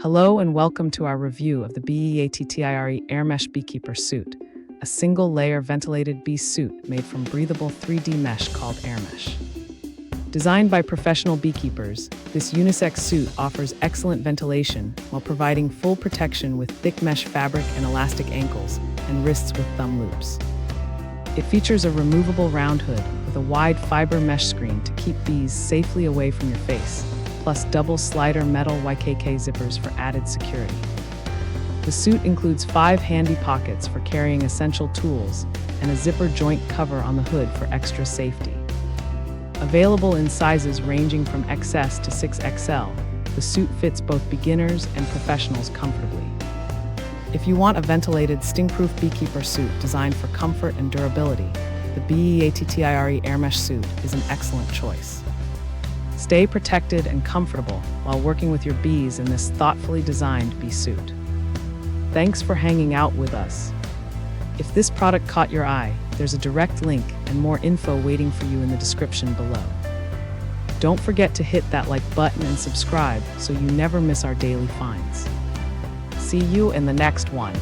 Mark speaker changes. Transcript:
Speaker 1: Hello and welcome to our review of the BEATTIRE Airmesh Beekeeper Suit, a single-layer ventilated bee suit made from breathable 3D mesh called Airmesh. Designed by professional beekeepers, this unisex suit offers excellent ventilation while providing full protection with thick mesh fabric and elastic ankles and wrists with thumb loops. It features a removable round hood with a wide fiber mesh screen to keep bees safely away from your face, plus double slider metal YKK zippers for added security. The suit includes 5 handy pockets for carrying essential tools and a zipper joint cover on the hood for extra safety. Available in sizes ranging from XS to 6XL, the suit fits both beginners and professionals comfortably. If you want a ventilated, stingproof beekeeper suit designed for comfort and durability, the BEATTIRE Airmesh Suit is an excellent choice. Stay protected and comfortable while working with your bees in this thoughtfully designed bee suit. Thanks for hanging out with us. If this product caught your eye, there's a direct link and more info waiting for you in the description below. Don't forget to hit that like button and subscribe so you never miss our daily finds. See you in the next one.